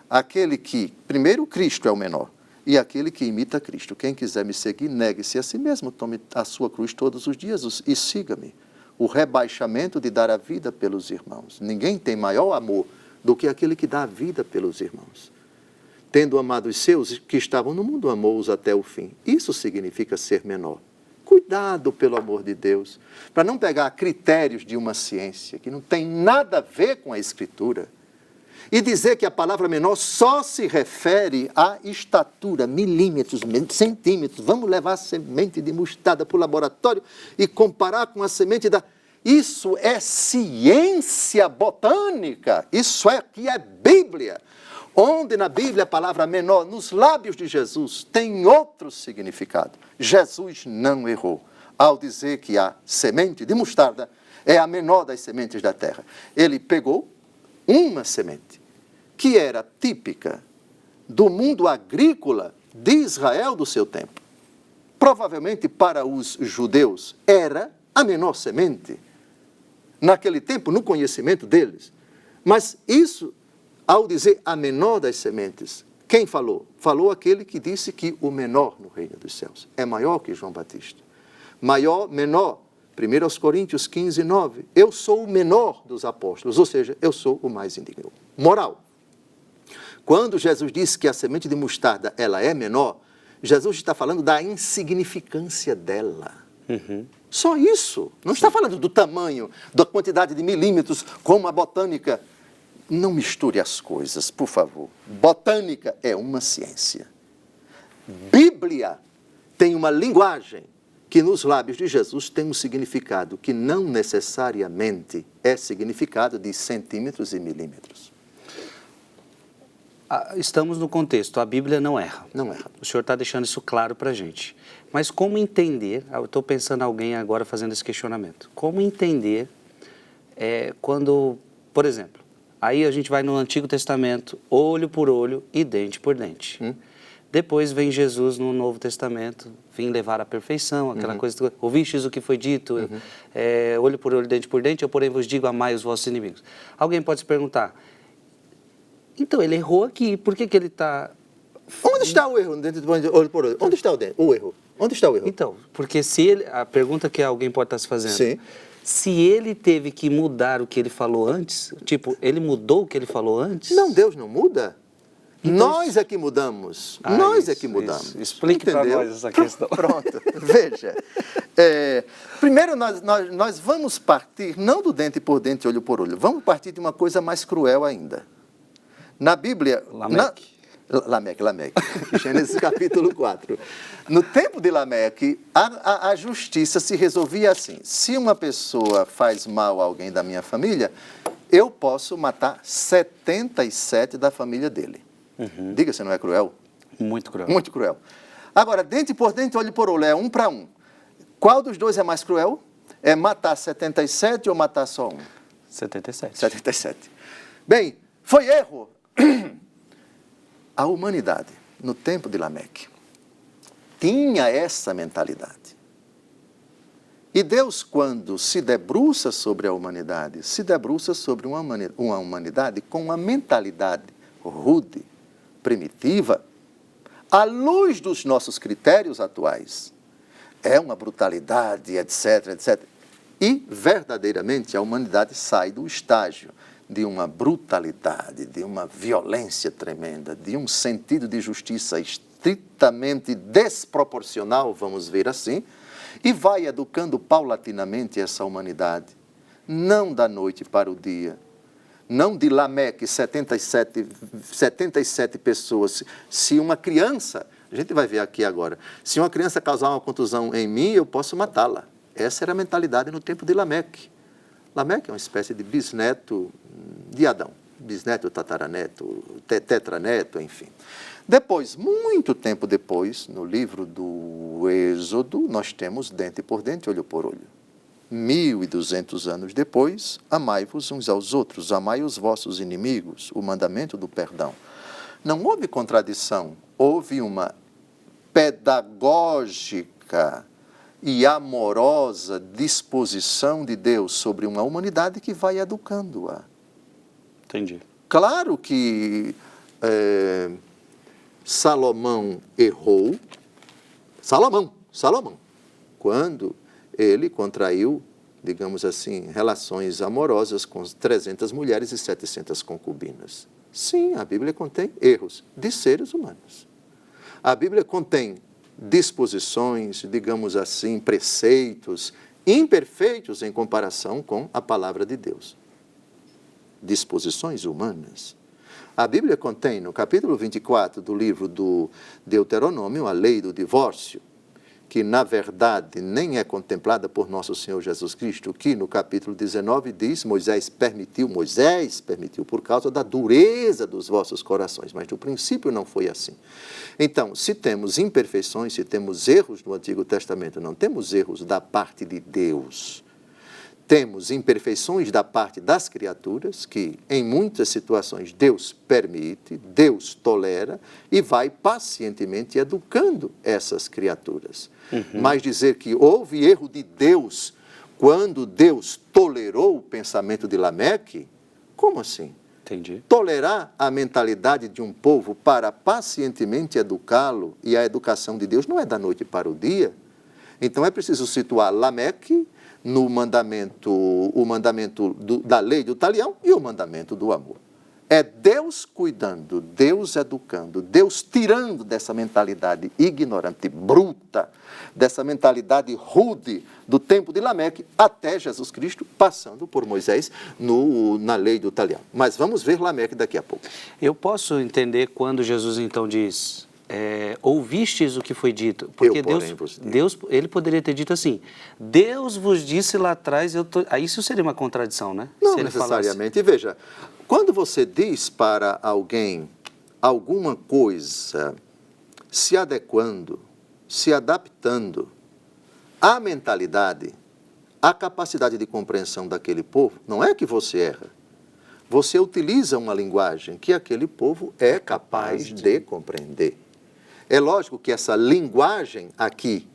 Aquele que, primeiro, Cristo é o menor, e aquele que imita Cristo. Quem quiser me seguir, negue-se a si mesmo, tome a sua cruz todos os dias e siga-me. O rebaixamento de dar a vida pelos irmãos. Ninguém tem maior amor do que aquele que dá a vida pelos irmãos. Tendo amado os seus que estavam no mundo, amou-os até o fim. Isso significa ser menor. Cuidado, pelo amor de Deus, para não pegar critérios de uma ciência que não tem nada a ver com a Escritura e dizer que a palavra menor só se refere à estatura, milímetros, centímetros. Vamos levar a semente de mostarda para o laboratório e comparar com a semente da... Isso é ciência botânica, isso aqui é Bíblia. Onde na Bíblia a palavra menor, nos lábios de Jesus, tem outro significado. Jesus não errou ao dizer que a semente de mostarda é a menor das sementes da terra. Ele pegou uma semente que era típica do mundo agrícola de Israel do seu tempo. Provavelmente para os judeus era a menor semente. Naquele tempo, no conhecimento deles. Mas isso... Ao dizer a menor das sementes, quem falou? Falou aquele que disse que o menor no reino dos céus é maior que João Batista. Maior, menor. 1 Coríntios 15, 9. Eu sou o menor dos apóstolos, ou seja, eu sou o mais indigno. Moral. Quando Jesus disse que a semente de mostarda ela é menor, Jesus está falando da insignificância dela. Só isso. Não está falando do tamanho, da quantidade de milímetros, como a botânica. Não misture as coisas, por favor. Botânica é uma ciência. Bíblia tem uma linguagem que nos lábios de Jesus tem um significado que não necessariamente é significado de centímetros e milímetros. Estamos no contexto, a Bíblia não erra. Não erra. O senhor está deixando isso claro para a gente. Mas como entender, eu estou pensando em alguém agora fazendo esse questionamento, como entender quando, por exemplo, aí a gente vai no Antigo Testamento, olho por olho e dente por dente. Depois vem Jesus no Novo Testamento, vim levar a perfeição, aquela coisa, ouvistes o que foi dito, olho por olho, dente por dente, eu porém vos digo, amai os vossos inimigos. Alguém pode se perguntar, então ele errou aqui, por que ele está... Onde está o erro dentro do olho por olho? Onde está o erro? Onde está o erro? Então, porque se ele, a pergunta que alguém pode estar se fazendo, Sim. Se ele teve que mudar o que ele falou antes, tipo, ele mudou o que ele falou antes? Não, Deus não muda. Então, nós é que mudamos. Nós é que isso, mudamos. isso. Explique para nós essa questão. Pronto, veja. Primeiro nós vamos partir, não do dente por dente, olho por olho, vamos partir de uma coisa mais cruel ainda. Na Bíblia... Lameque. Gênesis capítulo 4. No tempo de Lameque, a justiça se resolvia assim. Se uma pessoa faz mal a alguém da minha família, eu posso matar 77 da família dele. Diga se não é cruel? Muito cruel. Muito cruel. Agora, dente por dente, olho por olho, é 1 para 1. Qual dos dois é mais cruel? É matar 77 ou matar só 1? 77. 77. Bem, foi erro. A humanidade, no tempo de Lameque, tinha essa mentalidade. E Deus, quando se debruça sobre a humanidade, se debruça sobre uma humanidade com uma mentalidade rude, primitiva, à luz dos nossos critérios atuais. É uma brutalidade, etc, etc. E, verdadeiramente, a humanidade sai do estágio de uma brutalidade, de uma violência tremenda, de um sentido de justiça estritamente desproporcional, vamos ver assim, e vai educando paulatinamente essa humanidade, não da noite para o dia, não de Lameque, 77 pessoas. Se uma criança, a gente vai ver aqui agora, se uma criança causar uma contusão em mim, eu posso matá-la. Essa era a mentalidade no tempo de Lameque. Lameque é uma espécie de bisneto de Adão, bisneto, tataraneto, tetraneto, enfim. Depois, muito tempo depois, no livro do Êxodo, nós temos dente por dente, olho por olho. 1200 anos depois, amai-vos uns aos outros, amai os vossos inimigos, o mandamento do perdão. Não houve contradição, houve uma pedagógica e amorosa disposição de Deus sobre uma humanidade que vai educando-a. Entendi. Claro que Salomão errou. Salomão, quando ele contraiu, digamos assim, relações amorosas com 300 mulheres e 700 concubinas. Sim, a Bíblia contém erros de seres humanos. A Bíblia contém disposições, digamos assim, preceitos imperfeitos em comparação com a palavra de Deus. Disposições humanas. A Bíblia contém, no capítulo 24 do livro do Deuteronômio, a lei do divórcio, que na verdade nem é contemplada por nosso Senhor Jesus Cristo, que no capítulo 19 diz, Moisés permitiu por causa da dureza dos vossos corações, mas no princípio não foi assim. Então, se temos imperfeições, se temos erros no Antigo Testamento, não temos erros da parte de Deus. Temos imperfeições da parte das criaturas, que em muitas situações Deus permite, Deus tolera e vai pacientemente educando essas criaturas. Mas dizer que houve erro de Deus quando Deus tolerou o pensamento de Lameque, como assim? Entendi. Tolerar a mentalidade de um povo para pacientemente educá-lo, e a educação de Deus não é da noite para o dia. Então é preciso situar Lameque no mandamento, o mandamento da lei do talião e o mandamento do amor. É Deus cuidando, Deus educando, Deus tirando dessa mentalidade ignorante, bruta, dessa mentalidade rude do tempo de Lameque até Jesus Cristo, passando por Moisés na lei do talião. Mas vamos ver Lameque daqui a pouco. Eu posso entender quando Jesus então diz, ouvistes o que foi dito? Porque Deus, ele poderia ter dito assim, Deus vos disse lá atrás, aí isso seria uma contradição, né? Não necessariamente. E veja, quando você diz para alguém alguma coisa se adequando, se adaptando à mentalidade, à capacidade de compreensão daquele povo, não é que você erra. Você utiliza uma linguagem que aquele povo é capaz de compreender. É lógico que essa linguagem aqui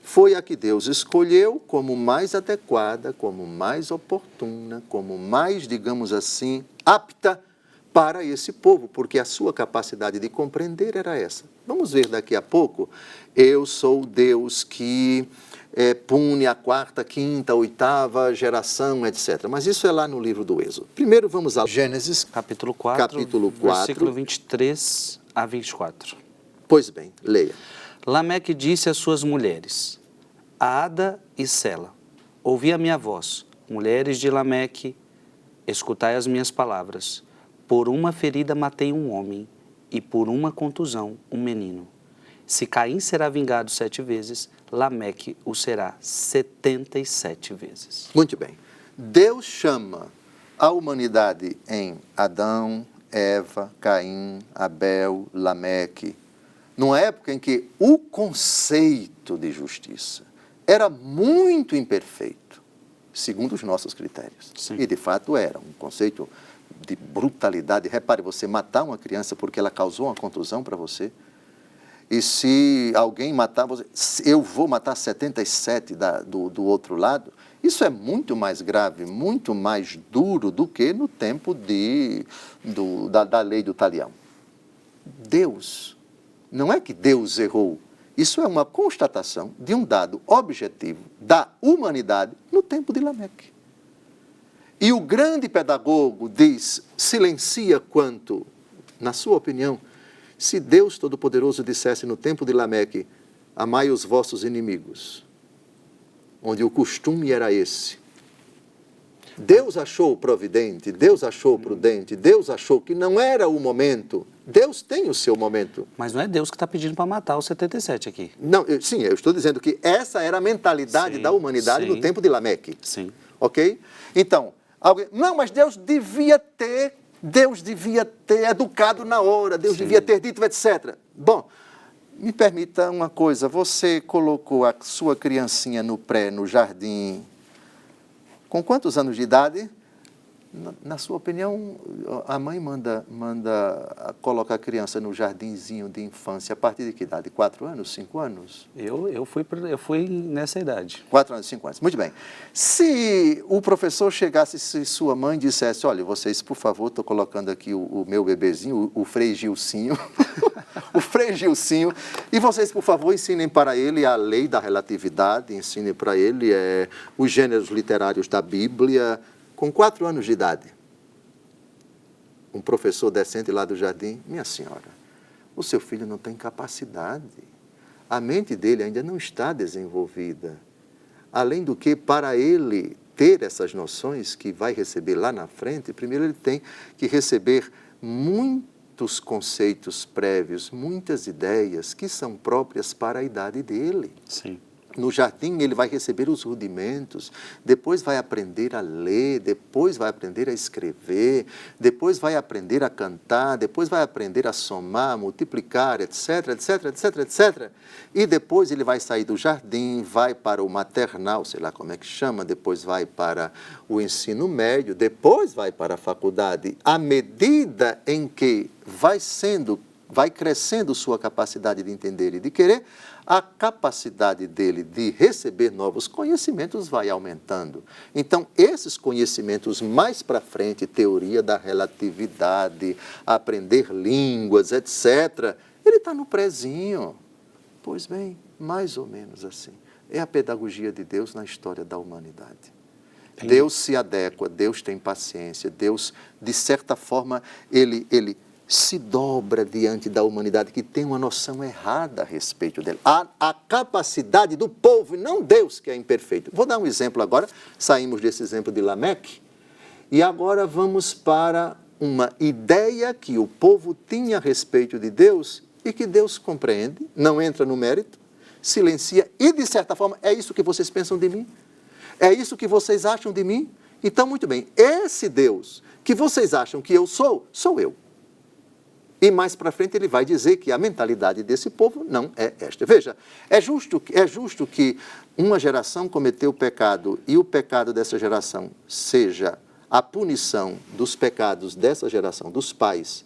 foi a que Deus escolheu como mais adequada, como mais oportuna, como mais, digamos assim, apta para esse povo, porque a sua capacidade de compreender era essa. Vamos ver daqui a pouco, eu sou o Deus que pune a quarta, quinta, oitava geração, etc. Mas isso é lá no livro do Êxodo. Primeiro vamos a Gênesis, capítulo 4, versículo 23 a 24. Pois bem, leia. Lameque disse às suas mulheres, Ada e Sela, ouvi a minha voz, mulheres de Lameque, escutai as minhas palavras. Por uma ferida matei um homem, e por uma contusão um menino. Se Caim será vingado 7 vezes, Lameque o será 77 vezes. Muito bem. Deus chama a humanidade em Adão, Eva, Caim, Abel, Lameque, numa época em que o conceito de justiça era muito imperfeito, segundo os nossos critérios. Sim. E, de fato, era um conceito de brutalidade. Repare, você matar uma criança porque ela causou uma contusão para você, e se alguém matar você, eu vou matar 77 do outro lado, isso é muito mais grave, muito mais duro do que no tempo da lei do talião. Deus, não é que Deus errou, isso é uma constatação de um dado objetivo da humanidade no tempo de Lameque. E o grande pedagogo diz, silencia quanto, na sua opinião, se Deus Todo-Poderoso dissesse no tempo de Lameque, amai os vossos inimigos, onde o costume era esse, Deus achou providente, Deus achou prudente, Deus achou que não era o momento, Deus tem o seu momento. Mas não é Deus que está pedindo para matar os 77 aqui. Não, sim, eu estou dizendo que essa era a mentalidade da humanidade no tempo de Lameque. Sim. Ok? Então, não, mas Deus devia ter educado na hora, Deus devia ter dito, etc. Bom, me permita uma coisa, você colocou a sua criancinha no jardim, com quantos anos de idade? Na sua opinião, a mãe manda colocar a criança no jardinzinho de infância a partir de que idade? 4 anos, 5 anos? Eu fui nessa idade. 4 anos, 5 anos. Muito bem. Se o professor chegasse, se sua mãe dissesse, olha, vocês, por favor, estou colocando aqui o meu bebezinho, o Frei Gilcinho, o Frei Gilcinho, e vocês, por favor, ensinem para ele a lei da relatividade, ensinem para ele os gêneros literários da Bíblia. Com 4 anos de idade, um professor decente lá do jardim, minha senhora, o seu filho não tem capacidade, a mente dele ainda não está desenvolvida. Além do que, para ele ter essas noções que vai receber lá na frente, primeiro ele tem que receber muitos conceitos prévios, muitas ideias que são próprias para a idade dele. Sim. No jardim ele vai receber os rudimentos, depois vai aprender a ler, depois vai aprender a escrever, depois vai aprender a cantar, depois vai aprender a somar, multiplicar, etc, etc, etc, etc. E depois ele vai sair do jardim, vai para o maternal, sei lá como é que chama, depois vai para o ensino médio, depois vai para a faculdade. À medida em que vai crescendo sua capacidade de entender e de querer, a capacidade dele de receber novos conhecimentos vai aumentando. Então, esses conhecimentos mais para frente, teoria da relatividade, aprender línguas, etc., ele está no prezinho. Pois bem, mais ou menos assim. É a pedagogia de Deus na história da humanidade. Entendi. Deus se adequa, Deus tem paciência, Deus, de certa forma, ele se dobra diante da humanidade que tem uma noção errada a respeito dele. A capacidade do povo, e não Deus que é imperfeito. Vou dar um exemplo agora, saímos desse exemplo de Lameque, e agora vamos para uma ideia que o povo tinha a respeito de Deus e que Deus compreende, não entra no mérito, silencia e, de certa forma, é isso que vocês pensam de mim? É isso que vocês acham de mim? Então, muito bem, esse Deus que vocês acham que eu sou, sou eu. E mais para frente ele vai dizer que a mentalidade desse povo não é esta. Veja, é justo que uma geração cometeu o pecado e o pecado dessa geração seja a punição dos pecados dessa geração, dos pais,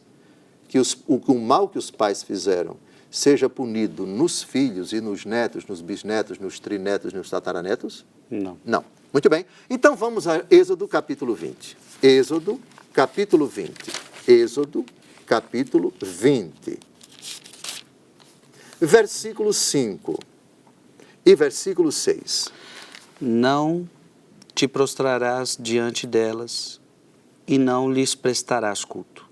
que o mal que os pais fizeram seja punido nos filhos e nos netos, nos bisnetos, nos trinetos, nos tataranetos? Não. Não. Muito bem. Então vamos a Êxodo capítulo 20. Êxodo capítulo 20. Êxodo capítulo 20. Versículo 5 e versículo 6. Não te prostrarás diante delas e não lhes prestarás culto.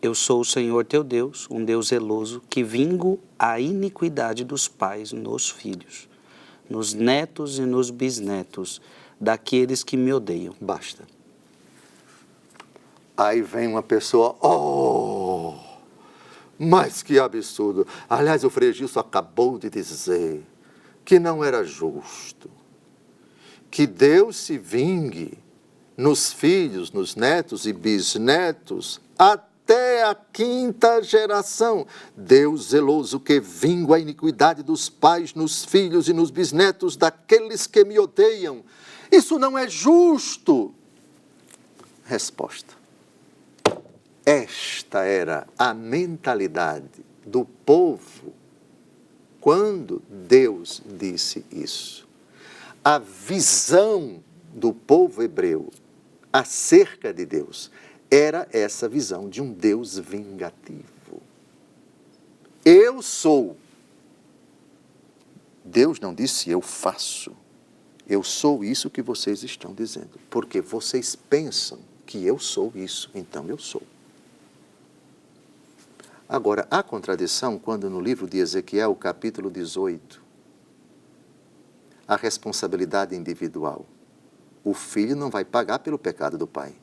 Eu sou o Senhor teu Deus, um Deus zeloso, que vingo a iniquidade dos pais nos filhos, nos netos e nos bisnetos daqueles que me odeiam. Basta. Aí vem uma pessoa, mas que absurdo. Aliás, o Frei Gilson acabou de dizer que não era justo que Deus se vingue nos filhos, nos netos e bisnetos até a 5ª geração. Deus zeloso que vingo a iniquidade dos pais nos filhos e nos bisnetos daqueles que me odeiam. Isso não é justo. Resposta. Esta era a mentalidade do povo quando Deus disse isso. A visão do povo hebreu acerca de Deus era essa visão de um Deus vingativo. Eu sou. Deus não disse eu faço. Eu sou isso que vocês estão dizendo. Porque vocês pensam que eu sou isso, então eu sou. Agora, há contradição quando no livro de Ezequiel, capítulo 18, a responsabilidade individual. O filho não vai pagar pelo pecado do pai.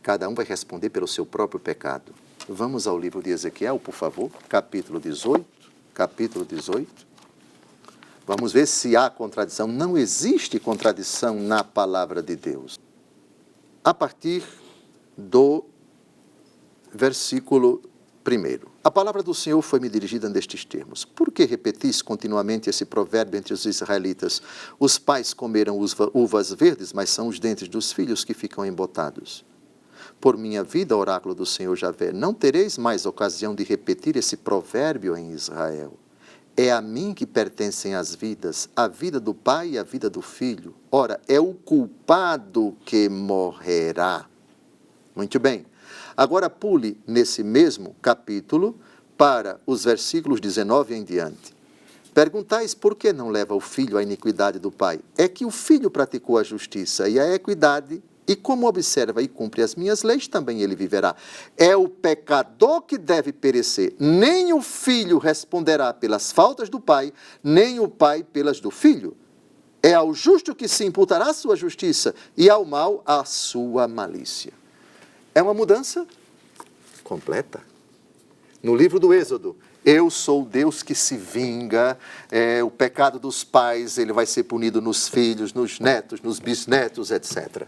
Cada um vai responder pelo seu próprio pecado. Vamos ao livro de Ezequiel, por favor, capítulo 18. Capítulo 18. Vamos ver se há contradição. Não existe contradição na palavra de Deus. A partir do versículo 1. A palavra do Senhor foi-me dirigida nestes termos. Por que repetis continuamente esse provérbio entre os israelitas? Os pais comeram uvas verdes, mas são os dentes dos filhos que ficam embotados. Por minha vida, oráculo do Senhor Javé, não tereis mais ocasião de repetir esse provérbio em Israel. É a mim que pertencem as vidas, a vida do pai e a vida do filho. Ora, é o culpado que morrerá. Muito bem. Agora pule nesse mesmo capítulo para os versículos 19 em diante. Perguntais por que não leva o filho à iniquidade do pai? É que o filho praticou a justiça e a equidade, e como observa e cumpre as minhas leis, também ele viverá. É o pecador que deve perecer. Nem o filho responderá pelas faltas do pai, nem o pai pelas do filho. É ao justo que se imputará a sua justiça, e ao mau a sua malícia. É uma mudança completa. No livro do Êxodo, eu sou Deus que se vinga, o pecado dos pais, ele vai ser punido nos filhos, nos netos, nos bisnetos, etc.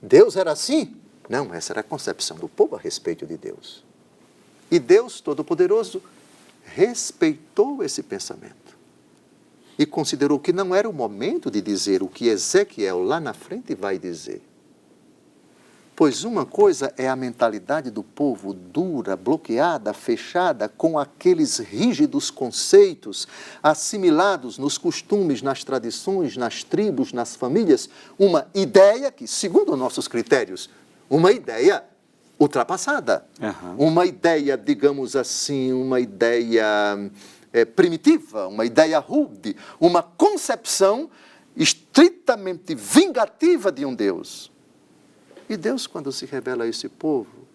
Deus era assim? Não, essa era a concepção do povo a respeito de Deus. E Deus Todo-Poderoso respeitou esse pensamento e considerou que não era o momento de dizer o que Ezequiel lá na frente vai dizer. Pois uma coisa é a mentalidade do povo dura, bloqueada, fechada, com aqueles rígidos conceitos assimilados nos costumes, nas tradições, nas tribos, nas famílias. Uma ideia que, segundo nossos critérios, uma ideia ultrapassada. Uma ideia, digamos assim, uma ideia primitiva, uma ideia rude, uma concepção estritamente vingativa de um Deus. E Deus, quando se revela a esse povo,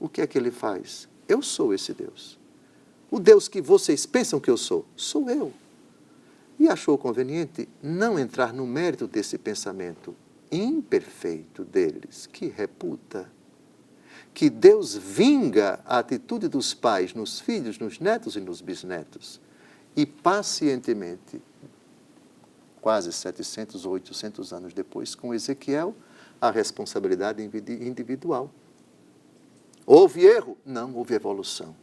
o que é que ele faz? Eu sou esse Deus. O Deus que vocês pensam que eu sou eu. E achou conveniente não entrar no mérito desse pensamento imperfeito deles, que reputa que Deus vinga a atitude dos pais nos filhos, nos netos e nos bisnetos. E pacientemente, quase 700 ou 800 anos depois, com Ezequiel, a responsabilidade individual. Houve erro? Não, houve evolução.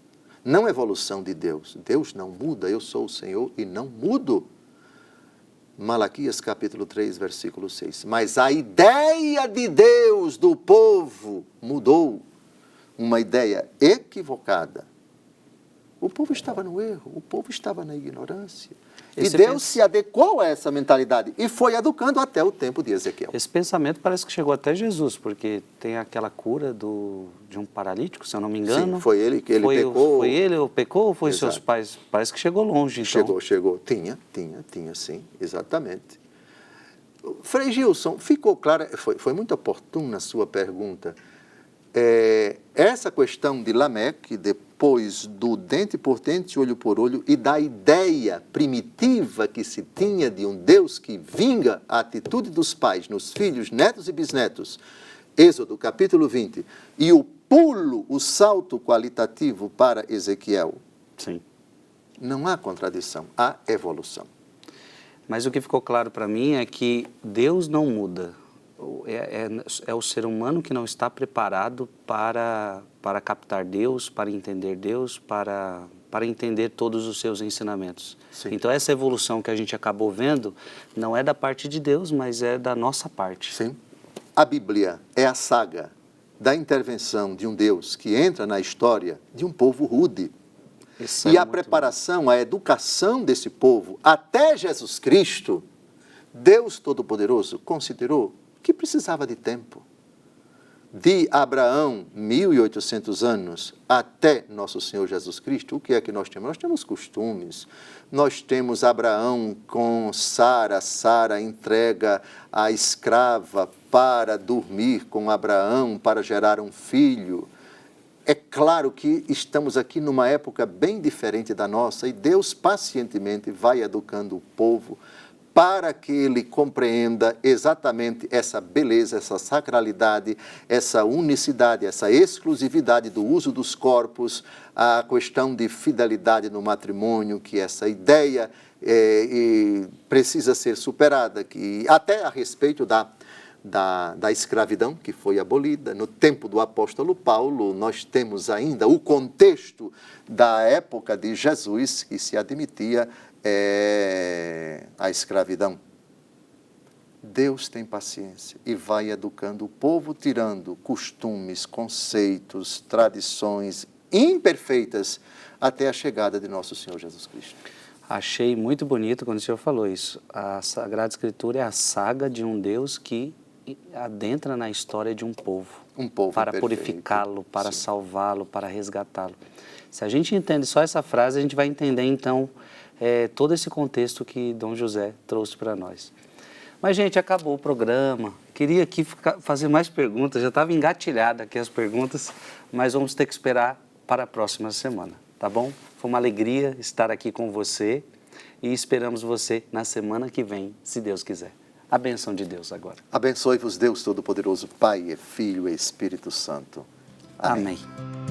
Não evolução de Deus. Deus não muda, eu sou o Senhor e não mudo. Malaquias capítulo 3, versículo 6. Mas a ideia de Deus do povo mudou. Uma ideia equivocada. O povo estava no erro, o povo estava na ignorância. E Deus se adequou a essa mentalidade e foi educando até o tempo de Ezequiel. Esse pensamento parece que chegou até Jesus, porque tem aquela cura de um paralítico, se eu não me engano. Sim, foi ele que ele pecou. Foi ele ou pecou ou foi Exato. seus pais? Parece que chegou longe, então. Chegou. Tinha sim, exatamente. Frei Gilson, ficou claro, foi muito oportuna a sua pergunta. Essa questão de Lameque, depois do dente por dente, olho por olho, e da ideia primitiva que se tinha de um Deus que vinga a atitude dos pais nos filhos, netos e bisnetos, Êxodo capítulo 20, e o pulo, o salto qualitativo para Ezequiel. Sim. Não há contradição, há evolução. Mas o que ficou claro para mim é que Deus não muda. É o ser humano que não está preparado para captar Deus, para entender Deus, para entender todos os seus ensinamentos. Sim. Então essa evolução que a gente acabou vendo não é da parte de Deus, mas é da nossa parte. Sim. A Bíblia é a saga da intervenção de um Deus que entra na história de um povo rude. E a preparação, a educação desse povo até Jesus Cristo, Deus Todo-Poderoso considerou que precisava de tempo. De Abraão, 1.800 anos, até nosso Senhor Jesus Cristo, o que é que nós temos? Nós temos costumes. Nós temos Abraão com Sara. Sara entrega a escrava para dormir com Abraão, para gerar um filho. É claro que estamos aqui numa época bem diferente da nossa e Deus pacientemente vai educando o povo para que ele compreenda exatamente essa beleza, essa sacralidade, essa unicidade, essa exclusividade do uso dos corpos, a questão de fidelidade no matrimônio, que essa ideia precisa ser superada, que até a respeito da escravidão que foi abolida. No tempo do apóstolo Paulo, nós temos ainda o contexto da época de Jesus, que se admitia a escravidão. Deus tem paciência e vai educando o povo, tirando costumes, conceitos, tradições imperfeitas até a chegada de nosso Senhor Jesus Cristo. Achei muito bonito quando o senhor falou isso. A Sagrada Escritura é a saga de um Deus que adentra na história de um povo. Um povo para perfeito. purificá-lo, para Sim. salvá-lo, para resgatá-lo. Se a gente entende só essa frase, a gente vai entender então todo esse contexto que Dom José trouxe para nós. Mas, gente, acabou o programa. Queria aqui fazer mais perguntas, já estava engatilhada aqui as perguntas, mas vamos ter que esperar para a próxima semana, tá bom? Foi uma alegria estar aqui com você e esperamos você na semana que vem, se Deus quiser. A bênção de Deus agora. Abençoe-vos Deus Todo-Poderoso, Pai, Filho e Espírito Santo. Amém. Amém.